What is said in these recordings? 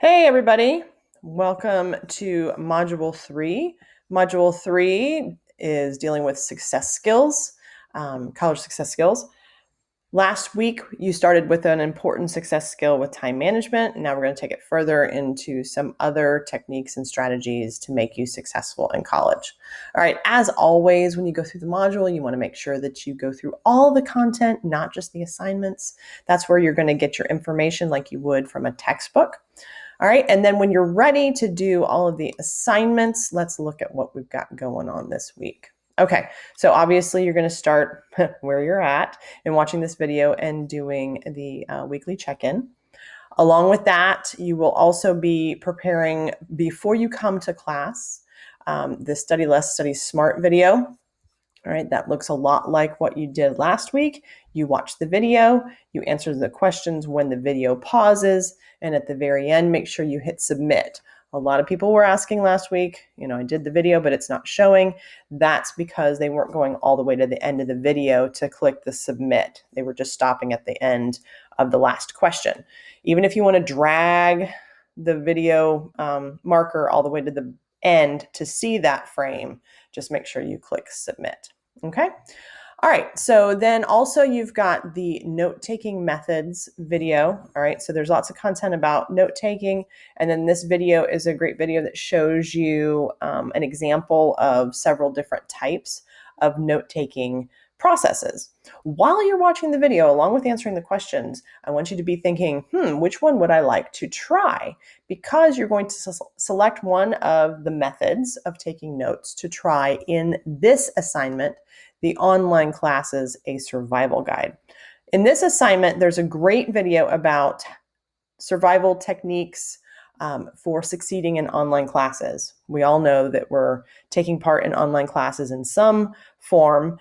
Hey everybody, welcome to Module 3. Module 3 is dealing with success skills, college success skills. Last week, you started with an important success skill with time management. Now we're going to take it further into some other techniques and strategies to make you successful in college. All right, as always, when you go through the module, you want to make sure that you go through all the content, not just the assignments. That's where you're going to get your information like you would from a textbook. All right, and then when you're ready to do all of the assignments, let's look at what we've got going on this week. Okay, so obviously you're going to start where you're at and watching this video and doing the weekly check-in. Along with that, you will also be preparing before you come to class the Study Less, Study Smart video. All right, that looks a lot like what you did last week. You watch the video, you answer the questions when the video pauses, and at the very end, make sure you hit submit. A lot of people were asking last week, I did the video, but it's not showing. That's because they weren't going all the way to the end of the video to click the submit. They were just stopping at the end of the last question. Even if you want to drag the video marker all the way to the end to see that frame, just make sure you click submit. Okay. All right. So then also you've got the note-taking methods video. All right. So there's lots of content about note-taking. And then this video is a great video that shows you an example of several different types of note-taking processes. While you're watching the video, along with answering the questions, I want you to be thinking, which one would I like to try? Because you're going to select one of the methods of taking notes to try in this assignment, the Online Classes, a Survival Guide. In this assignment, there's a great video about survival techniques for succeeding in online classes. We all know that we're taking part in online classes in some form,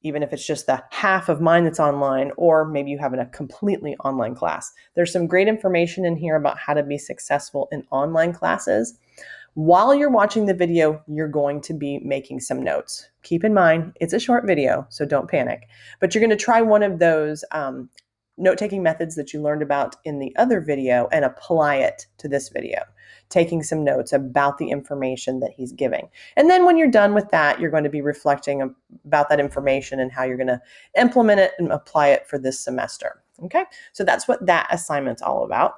even if it's just the half of mine that's online, or maybe you have a completely online class. There's some great information in here about how to be successful in online classes. While you're watching the video, you're going to be making some notes. Keep in mind, it's a short video, so don't panic. But you're going to try one of those note-taking methods that you learned about in the other video and apply it to this video, taking some notes about the information that he's giving. And then when you're done with that, you're going to be reflecting about that information and how you're going to implement it and apply it for this semester. Okay, so that's what that assignment's all about.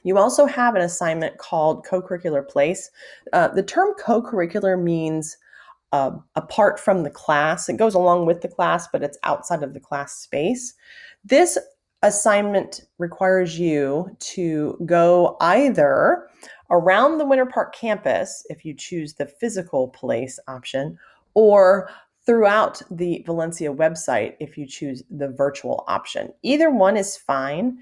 You also have an assignment called co-curricular place. The term co-curricular means apart from the class. It goes along with the class, but it's outside of the class space. This assignment requires you to go either around the Winter Park campus, if you choose the physical place option, or throughout the Valencia website if you choose the virtual option. Either one is fine.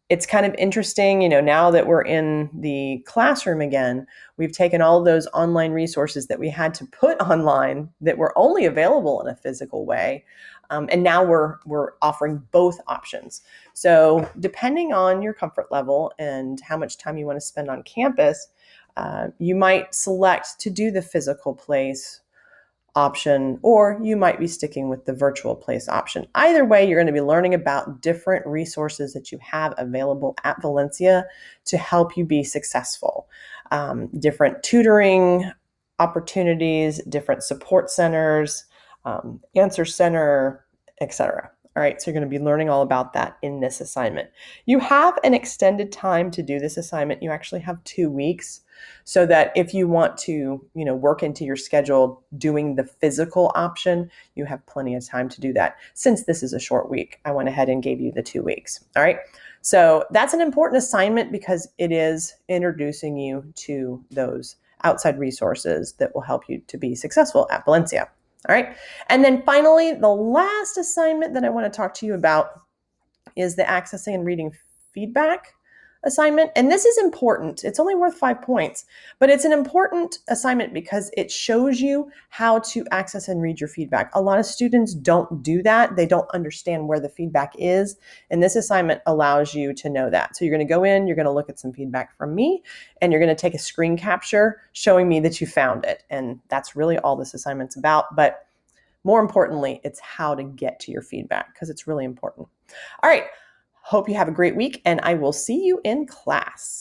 It's kind of interesting, now that we're in the classroom again, we've taken all of those online resources that we had to put online that were only available in a physical way. And now we're offering both options. So depending on your comfort level and how much time you want to spend on campus, you might select to do the physical place option, or you might be sticking with the virtual place option. Either way, you're going to be learning about different resources that you have available at Valencia to help you be successful. Different tutoring opportunities, different support centers, answer center, etc. All right, so you're going to be learning all about that in this assignment. You have an extended time to do this assignment. You actually have 2 weeks, so that if you want to, work into your schedule doing the physical option, you have plenty of time to do that. Since this is a short week, I went ahead and gave you the 2 weeks. All right, so that's an important assignment because it is introducing you to those outside resources that will help you to be successful at Valencia. All right. And then finally, the last assignment that I want to talk to you about is the accessing and reading feedback assignment. And this is important. It's only worth 5 points, but it's an important assignment because it shows you how to access and read your feedback. A lot of students don't do that. They don't understand where the feedback is. And this assignment allows you to know that. So you're going to go in, you're going to look at some feedback from me, and you're going to take a screen capture showing me that you found it. And that's really all this assignment's about. But more importantly, it's how to get to your feedback because it's really important. All right. Hope you have a great week, and I will see you in class.